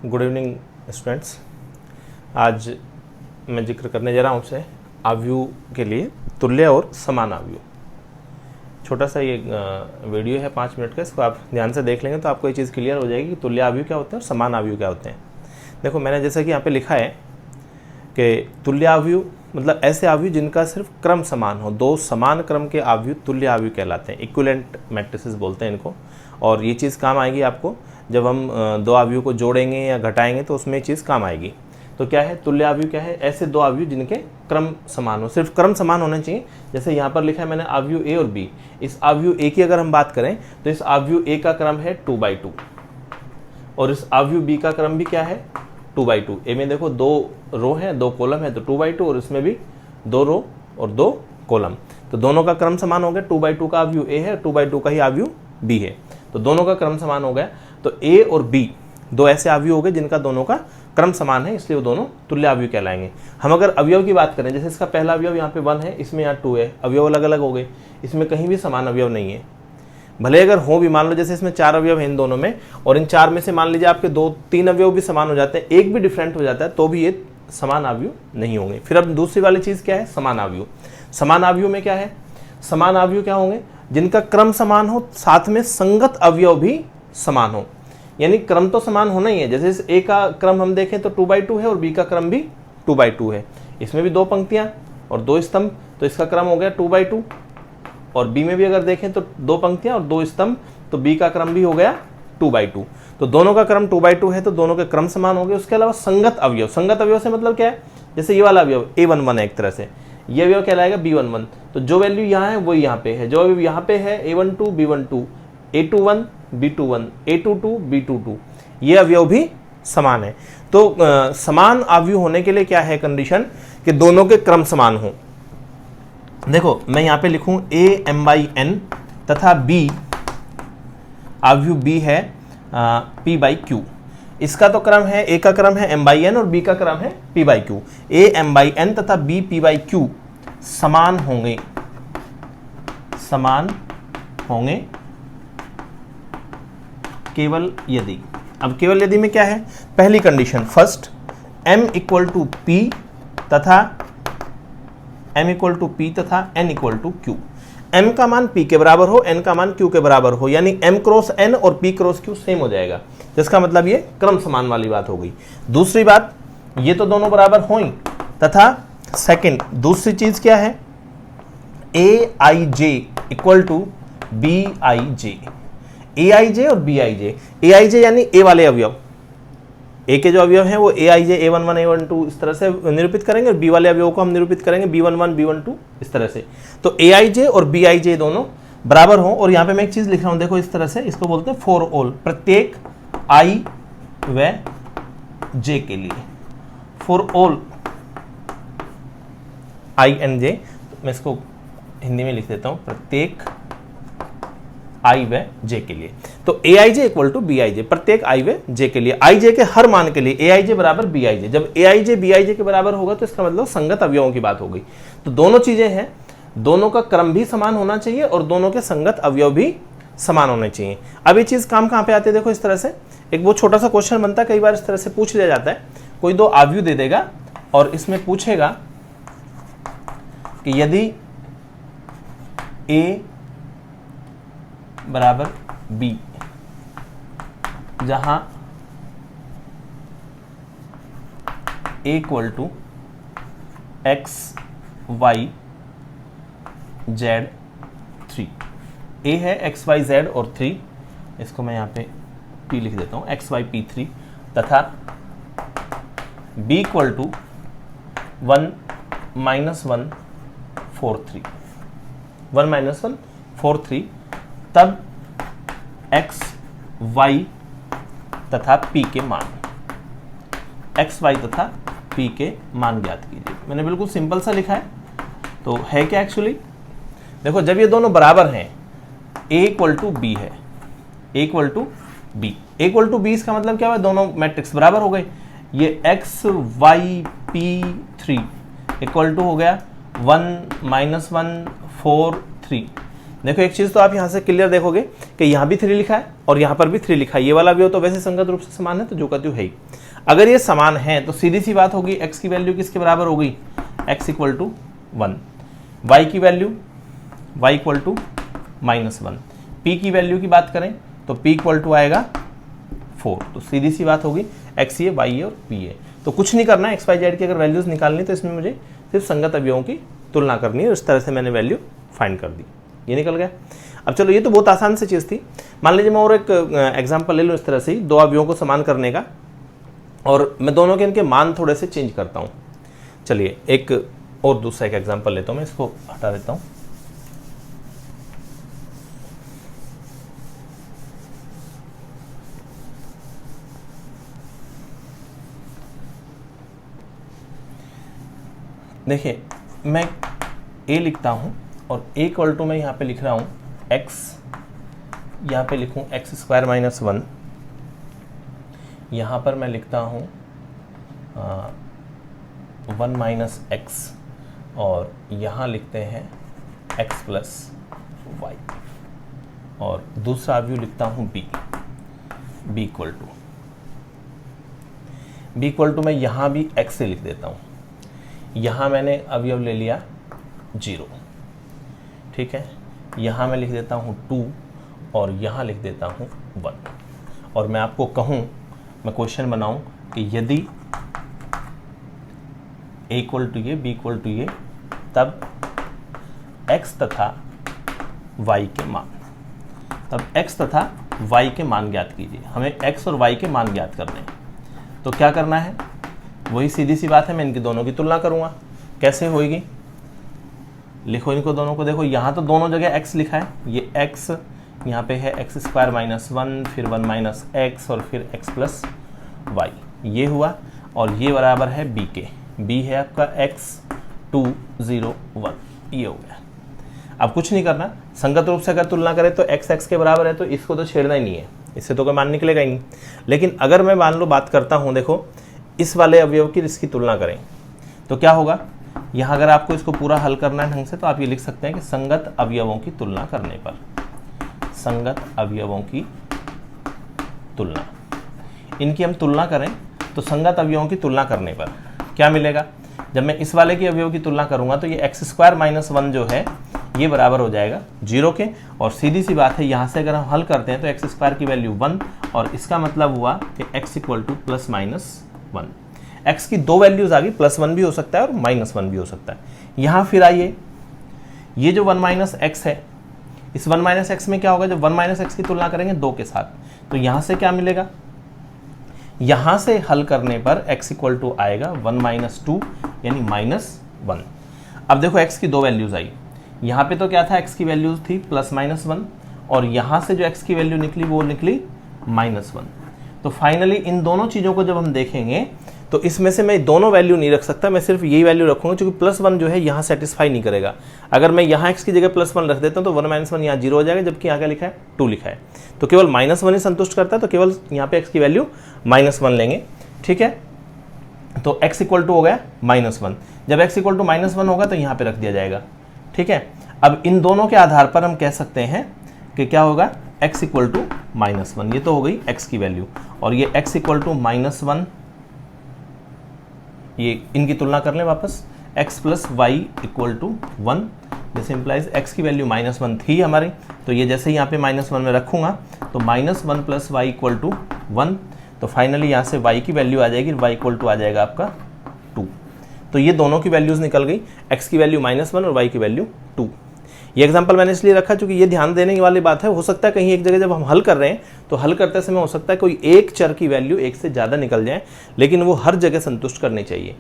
Good evening students. आज मैं जिक्र करने जा रहा हूँ आपसे आव्यूह के लिए तुल्य और समान आव्यूह। छोटा सा ये वीडियो है 5 मिनट का, इसको आप ध्यान से देख लेंगे तो आपको ये चीज़ क्लियर हो जाएगी कि तुल्य आव्यूह क्या होते हैं और समान आव्यूह क्या होते हैं। देखो, मैंने जैसा कि यहाँ पे लिखा है कि तुल्य आव्यूह मतलब ऐसे आव्यूह जिनका सिर्फ क्रम समान हो। दो समान क्रम के आव्यूह तुल्य आव्यूह कहलाते हैं, इक्विवेलेंट मैट्रिसेस बोलते हैं इनको। और ये चीज़ काम आएगी आपको जब हम दो आव्यूह को जोड़ेंगे या घटाएंगे तो उसमें ये चीज़ काम आएगी। तो क्या है तुल्य आव्यूह? क्या है? ऐसे दो आव्यूह जिनके क्रम समान हो, सिर्फ क्रम समान होना चाहिए। जैसे यहाँ पर लिखा है मैंने आव्यूह ए और बी। इस आव्यूह ए की अगर हम बात करें तो इस आव्यूह ए का क्रम है 2/2 और इस आव्यूह बी का क्रम भी क्या है 2/2। ए में देखो 2 रो है 2 कॉलम है तो 2/2 और इसमें भी 2 रो और 2 कॉलम, तो दोनों का क्रम समान हो गया। 2/2 का आव्यूह ए है, 2/2 का ही आव्यूह बी है, तो दोनों का क्रम समान हो गया। तो ए और बी दो ऐसे आव्यूह हो गए जिनका दोनों का क्रम समान है, इसलिए वो दोनों तुल्य आव्यूह कहलाएंगे। हम अगर अवयव की बात करें, जैसे इसका पहला अवयव यहाँ पे 1 है, इसमें यहाँ 2 है, अवयव अलग अलग हो गए, इसमें कहीं भी समान अवयव नहीं है। भले अगर हो भी, मान लो जैसे इसमें 4 अवयव हैं इन दोनों में, और इन 4 में से मान लीजिए आपके 2-3 अवयव भी समान हो जाते हैं, एक भी डिफरेंट हो जाता है, तो भी ये समान आव्यूह नहीं होंगे। फिर अब दूसरी वाली चीज़ क्या है? समान आव्यूह। समान आव्यूह में क्या है? समान आव्यूह क्या होंगे? जिनका क्रम समान हो, साथ में संगत अवयव भी समान हो। यानी क्रम तो समान होना ही है। जैसे इस ए का क्रम हम देखें तो 2/2 है और बी का क्रम भी 2/2 है। इसमें भी 2 पंक्तियां और 2 स्तंभ, तो इसका क्रम हो गया 2/2। और बी में भी अगर देखें तो 2 पंक्तियां और 2 स्तंभ, तो बी का क्रम भी हो गया 2/2। तो दोनों का क्रम 2/2 है, तो दोनों के क्रम समान हो गए। उसके अलावा संगत अवयव, संगत अवयव से मतलब क्या है? जैसे ये वाला अवयव A11 है एक तरह से, ये अवयव कहलाएगा B11, तो जो वैल्यू यहाँ है वो यहाँ पे है। जो अवयव यहाँ पे है A12 B12, A21 B21, A22 B22, ये अवयव भी समान है। तो समान आव्यूह होने के लिए क्या है कंडीशन? कि दोनों के क्रम समान हो। देखो मैं यहाँ पे लिखूं A m/n तथा B आव्यूह B है P/Q। इसका तो क्रम है, A का क्रम है m/n और B का क्रम है P/Q। A m/n तथा B P/Q समान होंगे, समान होंगे केवल यदि। अब केवल यदि में क्या है? पहली कंडीशन फर्स्ट, m = p तथा n = q। m का मान p के बराबर हो, n का मान q के बराबर हो, यानी m क्रॉस n और p क्रॉस q सेम हो जाएगा, जिसका मतलब ये क्रम समान वाली बात हो गई। दूसरी बात, ये तो दोनों बराबर हो ही, तथा सेकंड दूसरी चीज क्या है? aij = bij। aij और bij, aij यानी a वाले अवयव, a के जो अवयव हैं वो aij a11 a12 इस तरह से निरूपित करेंगे, और b वाले अवयव को हम निरूपित करेंगे b11 b12 इस तरह से। तो aij और bij दोनों बराबर हों। और यहाँ पे मैं एक चीज लिख रहा हूँ, देखो इस तरह से, इसको बोलते हैं फॉर ऑल, प्रत्येक i व j के लिए। For all i and j, मैं इसको हिंदी में लिख देता हूँ, प्रत्येक i व j के लिए। तो aij = bij, प्रत्येक i व j के लिए, i j के हर मान के लिए aij बराबर bij। जब aij bij के बराबर होगा तो इसका मतलब संगत अवयवों की बात हो गई। तो दोनों चीजें हैं, दोनों का क्रम भी समान होना चाहिए और दोनों के संगत अवयव भी समान होने चाहिए। अब ये चीज काम कहाँ पे आती है? देखो इस तरह से एक वो छोटा सा क्वेश्चन बनता है, कई बार इस तरह से पूछ लिया जाता है। कोई दो आव्यूह दे देगा और इसमें पूछेगा कि यदि a बराबर b, जहां a = x y z 3, a है x y z और 3, इसको मैं यहाँ पे p लिख देता हूँ, x y p3, तथा b = 1 - 1 4 3, 1 - 1 4 3, तब x y तथा p के मान, x y तथा p के मान ज्ञात कीजिए। मैंने बिल्कुल सिंपल सा लिखा है। तो है क्या एक्चुअली? देखो जब ये दोनों बराबर हैं, a = b है, a = b, a = b, इसका मतलब क्या हुआ? दोनों मैट्रिक्स बराबर हो गए। ये x y p3 = हो गया 1 - 1 4 3, देखो एक चीज़ तो आप यहाँ से क्लियर देखोगे कि यहाँ भी 3 लिखा है और यहाँ पर भी 3 लिखा है, ये वाला अवयव तो वैसे संगत रूप से समान है, तो जो का त्यों है ही। अगर ये समान है तो सीधी सी बात होगी x की वैल्यू किसके बराबर हो गई, x इक्वल टू 1, y की value y equal to -1, p की वैल्यू की बात करें तो p इक्वल टू आएगा 4। तो सीधी सी बात होगी x ये, y ये और p है। तो कुछ नहीं करना है, x y z की अगर वैल्यूज निकालनी तो इसमें मुझे सिर्फ संगत अवयवों की तुलना करनी है। इस तरह से मैंने वैल्यू फाइंड कर दी, ये निकल गया। अब चलो ये तो बहुत आसान सी चीज़ थी। मान लीजिए मैं और एक एग्जांपल ले लूँ इस तरह से ही, दो अवयवों को समान करने का, और मैं दोनों के इनके मान थोड़े से चेंज करता हूँ। चलिए एक और दूसरा एक एग्जांपल लेता हूँ, मैं इसको हटा देता हूँ। देखिए मैं a लिखता हूँ और a इक्वल टू मैं यहाँ पे लिख रहा हूँ x, यहाँ पे लिखूँ x स्क्वायर माइनस 1, यहाँ पर मैं लिखता हूँ 1 माइनस एक्स, और यहाँ लिखते हैं x प्लस वाई, और दूसरा अवयव लिखता हूँ b इक्वल टू मैं यहाँ भी x से लिख देता हूँ। यहाँ मैंने अवयव ले लिया 0, ठीक है, यहाँ मैं लिख देता हूँ 2 और यहाँ लिख देता हूँ 1। और मैं आपको कहूँ, मैं क्वेश्चन बनाऊँ कि यदि a इक्वल टू ये, b इक्वल टू ये, तब x तथा y के मान, के मान ज्ञात कीजिए। हमें x और y के मान ज्ञात करने हैं। तो क्या करना है, वही सीधी सी बात है, मैं इनकी दोनों की तुलना करूँगा। कैसे होगी, लिखो इनको दोनों को। देखो यहाँ तो दोनों जगह x लिखा है, ये x यहाँ पे है x स्क्वायर माइनस 1, फिर 1 माइनस एक्स और फिर x प्लस वाई, ये हुआ। और ये बराबर है b के, b है आपका x 2 0 1, ये हो गया। अब कुछ नहीं करना, संगत रूप से अगर तुलना करें तो x x के बराबर है, तो इसको तो छेड़ना ही नहीं है, इससे तो कोई मान निकलेगा ही नहीं। लेकिन अगर मैं मान लो बात करता हूँ, देखो इस वाले अवयव की इसकी तुलना करें तो क्या होगा। यहाँ अगर आपको इसको पूरा हल करना है ढंग से, तो आप ये लिख सकते हैं कि संगत अवयवों की तुलना करने पर, संगत अवयवों की तुलना, इनकी हम तुलना करें तो संगत अवयवों की तुलना करने पर क्या मिलेगा। जब मैं इस वाले की अवयव की तुलना करूंगा तो ये x स्क्वायर माइनस 1 जो है ये बराबर हो जाएगा 0 के। और सीधी सी बात है, यहाँ से अगर हम हल करते हैं तो x स्क्वायर की वैल्यू 1, और इसका मतलब हुआ कि x equal two plus minus 1। x की दो वैल्यूज आ गई, +1 भी हो सकता है और -1 भी हो सकता है। यहाँ फिर आइए, ये जो 1 माइनस एक्स है, इस 1 माइनस एक्स में क्या होगा, जब 1 माइनस एक्स की तुलना करेंगे 2 के साथ, तो यहाँ से क्या मिलेगा, यहाँ से हल करने पर x इक्वल टू आएगा 1 माइनस 2 यानी -1। अब देखो x की दो वैल्यूज आई, यहाँ पे तो क्या था, x की वैल्यूज थी +-1, और यहाँ से जो x की वैल्यू निकली वो निकली -1। तो फाइनली इन दोनों चीज़ों को जब हम देखेंगे तो इसमें से मैं दोनों वैल्यू नहीं रख सकता, मैं सिर्फ यही वैल्यू रखूंगा, क्योंकि +1 जो है यहाँ सेटिस्फाई नहीं करेगा। अगर मैं यहाँ x की जगह +1 रख देता हूँ तो 1 माइनस 1 यहाँ 0 हो जाएगा, जबकि यहाँ क्या लिखा है 2 लिखा है, तो केवल -1 ही संतुष्ट करता है, तो केवल यहाँ पे x की वैल्यू -1 लेंगे, ठीक है। तो x इक्वल टू हो गया -1, जब x इक्वल टू -1 होगा तो यहाँ पे रख दिया जाएगा, ठीक है। अब इन दोनों के आधार पर हम कह सकते हैं कि क्या होगा, x इक्वल टू -1, ये तो हो गई x की वैल्यू, और ये x इक्वल टू -1, ये इनकी तुलना कर लें वापस, x plus y equal to 1, जैसे इम्प्लाइज x की वैल्यू -1 थी हमारी, तो ये जैसे ही यहाँ पे -1 में रखूँगा तो -1 प्लस वाई इक्वल टू 1, तो फाइनली यहाँ से y की वैल्यू आ जाएगी, y इक्वल टू आ जाएगा आपका 2। तो ये दोनों की वैल्यूज़ निकल गई, x की वैल्यू -1 और y की वैल्यू 2। ये एग्जांपल मैंने इसलिए रखा क्योंकि ये ध्यान देने वाली बात है। हो सकता है कहीं एक जगह जब हम हल कर रहे हैं तो हल करते समय हो सकता है कोई एक चर की वैल्यू एक से ज़्यादा निकल जाए, लेकिन वो हर जगह संतुष्ट करनी चाहिए।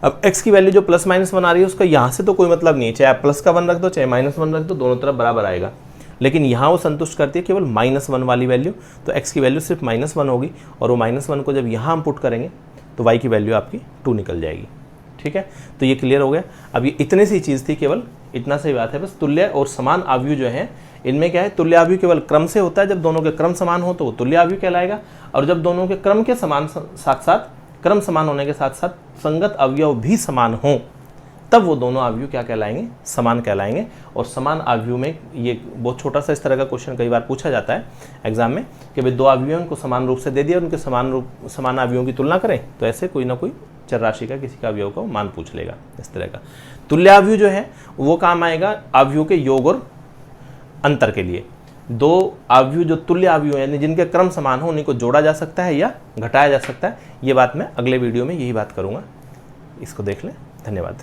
अब x की वैल्यू जो +-1 आ रही है उसका यहाँ से तो कोई मतलब नहीं है, चाहे आप प्लस का 1 रख दो चाहे -1 रख दो, दोनों तरफ बराबर आएगा, लेकिन यहाँ वो संतुष्ट करती है केवल -1 वाली वैल्यू। तो x की वैल्यू सिर्फ -1 होगी, और वो -1 को जब यहाँ हम पुट करेंगे तो y की वैल्यू आपकी 2 निकल जाएगी, ठीक है। तो ये क्लियर हो गया। अब ये इतनी सी चीज़ थी, केवल इतना सी बात है बस। तुल्य और समान आव्यूह जो है, इनमें क्या है, तुल्य आव्यूह केवल क्रम से होता है, जब दोनों के क्रम समान हो तो वो तुल्य आव्यूह कहलाएगा, और जब दोनों के क्रम के समान साथ साथ क्रम समान होने के साथ साथ संगत अवयव भी समान हों तब वो दोनों आव्यूह क्या कहलाएंगे, समान कहलाएंगे। और समान आव्यूह में ये बहुत छोटा सा इस तरह का क्वेश्चन कई बार पूछा जाता है एग्जाम में कि भाई दो आव्यूह उनको समान रूप से दे दिया, उनके समान आव्यूहों की तुलना करें, तो ऐसे कोई ना कोई चर राशि का किसी का अवयव का मान पूछ लेगा इस तरह का। तुल्य आव्यूह जो है वो काम आएगा आव्यूह के योग और अंतर के लिए। दो आव्यूह जो तुल्य आव्यूह यानी जिनके क्रम समान हो उन्हीं को जोड़ा जा सकता है या घटाया जा सकता है। ये बात मैं अगले वीडियो में यही बात करूँगा, इसको देख लें। धन्यवाद।